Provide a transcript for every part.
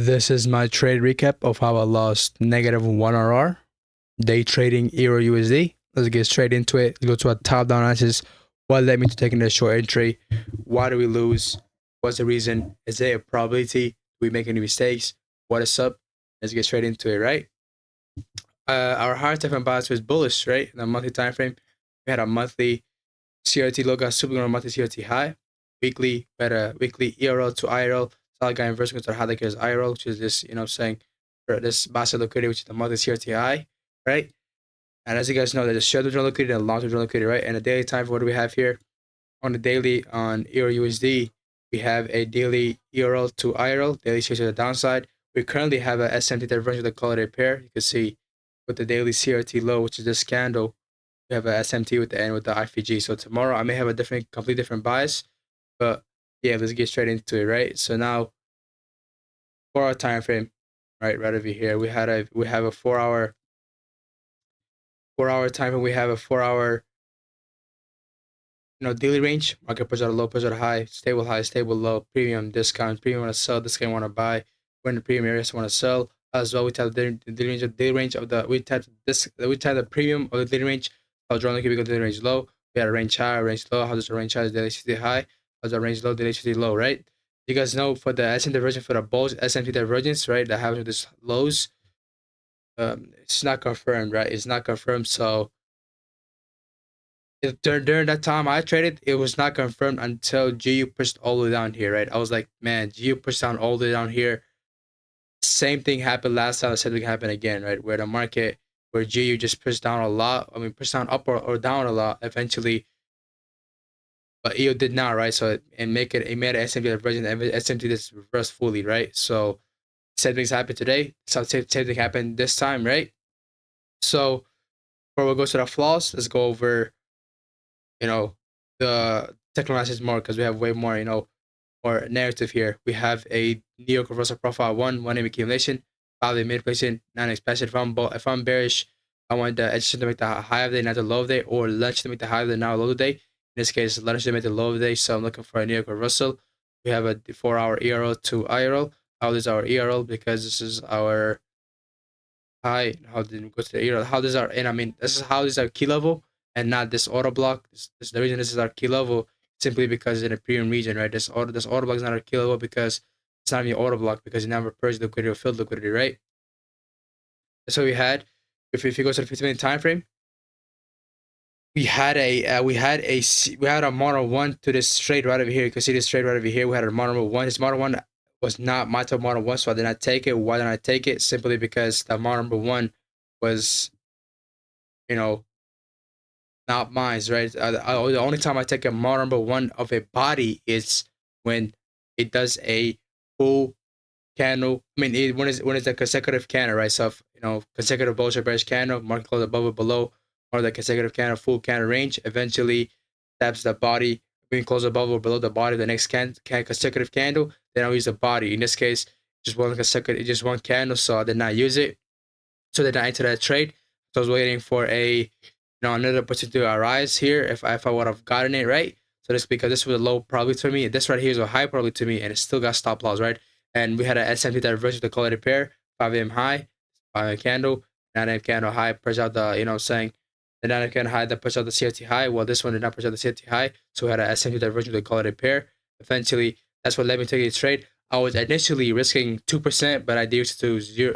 This is my trade recap of how I lost -1 RR day trading Euro USD. Let's get straight into it. Go to a top down analysis. What led me to taking a short entry? Why do we lose? What's the reason? Is there a probability? Do we make any mistakes? What is up? Let's get straight into it, right? Our higher time bias was bullish, right? In the monthly time frame, we had a monthly CRT low, got super on monthly CRT high. Weekly, we had a weekly ERL to IRL. Solid guy inverse to how they is IRL, which is this, saying for this basket liquidity, which is the monthly CRT high, right? And as you guys know, there's a short-term liquidity and long-term liquidity, right? And the daily time for what do we have here? On the daily on Euro USD, we have a daily ERL to IRL, daily CRT to the downside. We currently have a SMT divergence with the quality pair. You can see with the daily CRT low, which is this candle, we have a SMT with the end with the IFG. So tomorrow I may have a completely different bias, but yeah, let's get straight into it, right? So now, 4-hour time frame, right over here, we have a 4-hour time frame. We have a 4-hour daily range. Market push out a low, push out a high, stable low, premium, discount, premium want to sell, discount want to buy. We're in the premium areas want to sell as well. We type the daily range of the we type the premium of the daily range. I'll draw the daily range low. We had a range high, range low. How does the range high? Daily CT high. How's the range low? Daily CT low, right? You guys know for the SMT divergence, for the bulls SMT divergence, right? That happens with this lows. It's not confirmed, right? It's not confirmed. So during that time I traded, it was not confirmed until GU pushed all the way down here, right? I was like, man, GU pushed down all the way down here. Same thing happened last time. I said it could happen again, right? Where the market, where GU just pushed down a lot. I mean, pushed down up or down a lot eventually. But EO did not, right? So it made an SMT divergence, and SMT just reversed fully, right? So same things happened today. So same thing happened this time, right? So before we go to the flaws, let's go over the technical analysis more, because we have way more more narrative here. We have a New York reversal profile, one name accumulation, value manipulation, non-expansion. If I'm bearish, I want the edge to make the high of the day, not the low of the day, or lunch to make the high of the day, not low of the day. In this case, lunch to make the low of the day. So I'm looking for a New York reversal. We have a 4-hour ERL to IRL. How is our ERL? Because this is our high. How did we go to the ERL? How does our, and I mean, this is how is our key level and not this auto block. This the reason this is our key level, simply because in a premium region, right? This auto block is not our key level because it's not even auto block, because you never purge liquidity or filled liquidity, right? That's what we had. If you go to the 15-minute time frame, we had a model one to this trade right over here. You can see this trade right over here. We had a model one. This model one was not my top model one, so I did not take it. Why didn't I take it? Simply because the model one was, not mine, right? The only time I take a model one of a body is when it does a full candle. I mean, when it's a consecutive candle, right? So if, consecutive bullish or bearish candle, market close above or below, or the consecutive candle, full candle range, eventually taps the body, being close above or below the body of the next consecutive candle, then I'll use the body. In this case, just one candle, so I did not use it. So I did not enter that trade. So I was waiting for a another opportunity to arise here if I would have gotten it, right? So this, because this was a low probability to me. This right here is a high probability to me, and it still got stop loss, right? And we had an SMT divergence to quality pair, 5 a.m. high, 5 a.m. candle, 9 a.m. candle high, push out the, the 9 a.m. candle high that pushed out the CRT high. Well, this one did not push out the CRT high, so we had an SMT divergence to quality pair. Eventually, that's what led me to take the trade. I was initially risking 2%, but I de-risked to zero.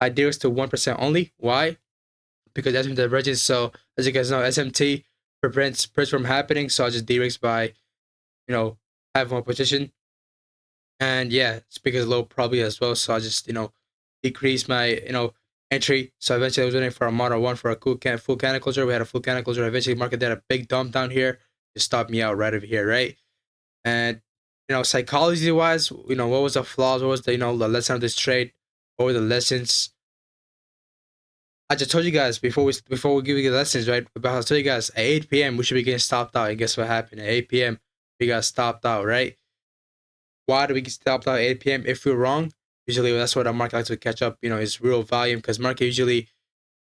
I de-risked to 1% only. Why? Because SMT divergence. So as you guys know, SMT prevents purge from happening. So I just de-risk by, have more position. And yeah, it's because low probably as well. So I just, decrease my, entry. So eventually I was waiting for a model one for a full candle closure. We had a full candle closure. Eventually market did a big dump down here to stop me out right over here, right? And, psychology wise, what was the flaws? What was the, the lesson of this trade? What were the lessons? I just told you guys before we give you the lessons, right? But I told you guys at 8 p.m. we should be getting stopped out. And guess what happened? At 8 p.m. we got stopped out, right? Why do we get stopped out at 8 p.m.? If we're wrong, usually that's what the market likes to catch up, is real volume, because market usually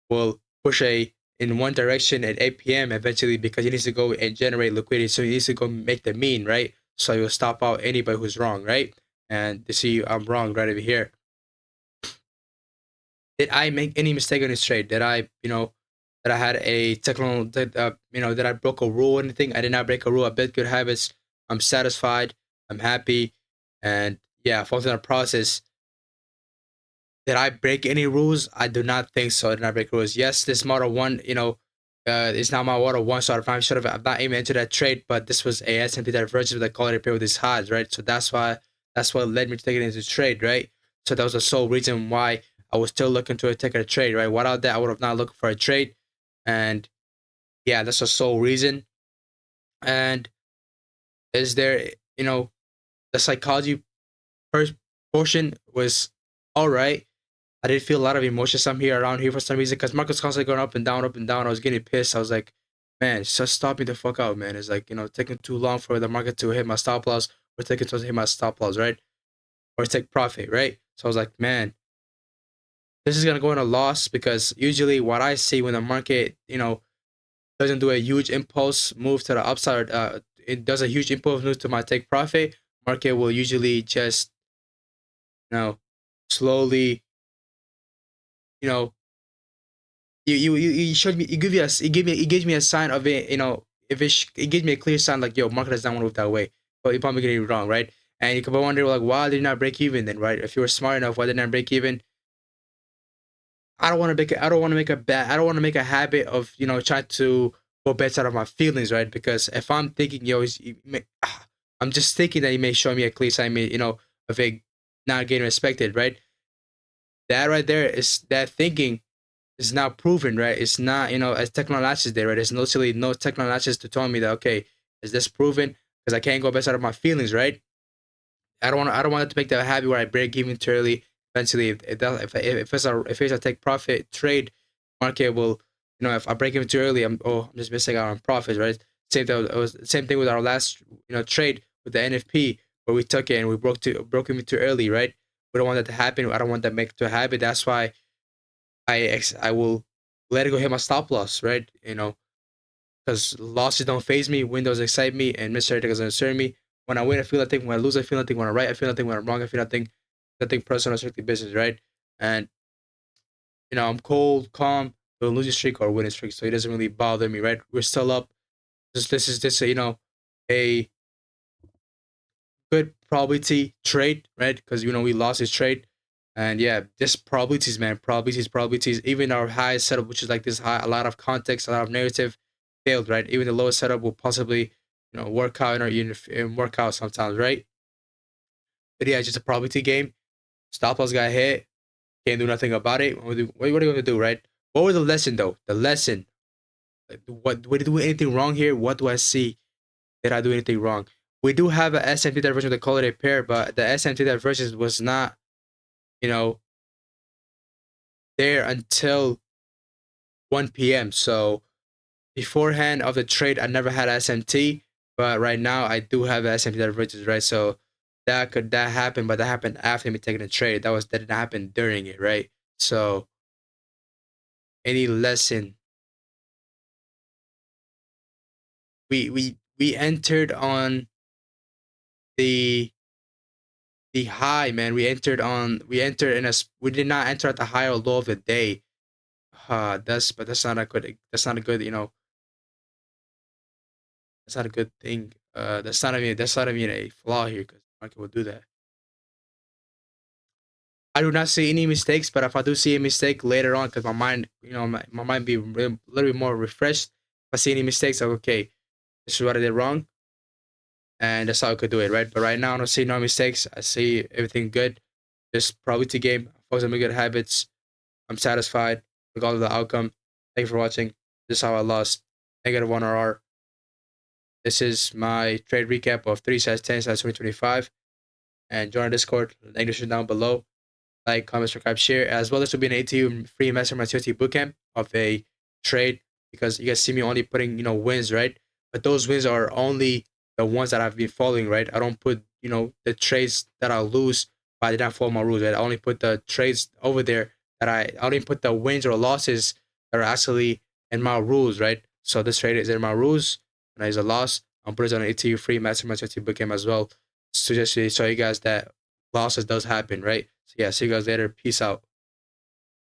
will push in one direction at 8 p.m. eventually, because it needs to go and generate liquidity. So it needs to go make the mean, right? So you'll stop out anybody who's wrong, right? and to see I'm wrong right over here. Did I make any mistake on this trade? Did I, that I had a technical, that I broke a rule or anything? I did not break a rule. I built good habits. I'm satisfied. I'm happy. And yeah, focusing on the process. Did I break any rules? I do not think so. I did not break rules. Yes, this model one, it's not my model one, so I'm sort of I'm not aiming into that trade, but this was a S&P divergence with a quality pair with these highs, right? So that's what led me to take it into trade, right? So that was the sole reason why I was still looking to take a trade, right? Without that, I would have not looked for a trade. And yeah, that's the sole reason. And is there, the psychology first portion was all right. I did feel a lot of emotion some here around here for some reason because market's constantly going up and down, up and down. I was getting pissed. I was like, man, just stop me the fuck out, man. It's like, taking too long for the market to hit my stop loss or taking too long to hit my stop loss, right? Or take profit, right? So I was like, man, this is gonna go in a loss because usually what I see when the market, doesn't do a huge impulse move to the upside, it does a huge impulse move to my take profit, market will usually just, slowly, you know, you showed me you give you a it gives me a sign of it, if it gives me a clear sign like, yo, market does not want to move that way, but you probably getting it wrong, right? And you could wonder like, why did you not break even then, right? If you were smart enough, why didn't I break even? I don't want to make a habit of, trying to go best out of my feelings, right? Because if I'm thinking, yo, I'm just thinking that he may show me a clear sign, of it not getting respected, right? That right there is that thinking is not proven, right? It's not, as technologies there, right? There's no technologies to tell me that, okay, is this proven? Because I can't go best out of my feelings, right? I don't want it to make that habit where I break even too early. Eventually, if it's a take profit trade, market will, if I break even too early, I'm just missing out on profits, right? Same thing with our last, trade with the NFP where we took it and we broke even too early, right? We don't want that to happen. I don't want that to make it to a habit. That's why I will let it go hit my stop loss, right? Because losses don't phase me, win doesn't excite me, and mystery doesn't concern me. When I win, I feel nothing. When I lose, I feel nothing. When I right, I feel nothing. When I'm wrong, I feel nothing. Nothing personal, strictly business, right? And I'm cold, calm, with a losing streak or winning streak, so it doesn't really bother me, right? We're still up. This is just a good probability trade, right? Because we lost this trade, and yeah, this probabilities, man, probabilities. Even our highest setup, which is like this high, a lot of context, a lot of narrative, failed, right? Even the lowest setup will possibly, work out or even work out sometimes, right? But yeah, it's just a probability game. Stop loss got hit, can't do nothing about it. What are you going to do, right? What was the lesson though? The lesson. Like, what did I do anything wrong here? What do I see? Did I do anything wrong? We do have a SMT diversion with the quality pair, but the SMT diversion was not, you know, there until 1 p.m. So beforehand of the trade, I never had SMT, but right now I do have SMT divergence, right? So that happen, but that happened after me taking the trade. That didn't happen during it, right? So any lesson we entered on the high, man. We entered we did not enter at the high or low of the day. That's not a good, that's not a good thing. That's not even a flaw here because market will do that. I do not see any mistakes, but if I do see a mistake later on, because my mind, my mind be a little bit more refreshed. If I see any mistakes, like, okay, this is what I did wrong, and that's how I could do it, right? But right now, I don't see no mistakes. I see everything good. Just probability game. Focus on my good habits. I'm satisfied regardless of the outcome. Thank you for watching. This is how I lost -1 RR. This is my trade recap of 3/10/2025. And join our Discord. Link is down below. Like, comment, subscribe, share. As well, this will be an ATU free mastermind COT bootcamp of a trade because you guys see me only putting wins, right? But those wins are only the ones that I've been following, right? I don't put the trades that I lose, but I did not follow my rules, right? I only put the trades over there that I only put the wins or losses that are actually in my rules, right? So this trade is in my rules, and there's a loss. I'm putting it on an ATU free mastermind COT bootcamp as well. So just to show you guys that losses does happen, right? So yeah, see you guys later. Peace out.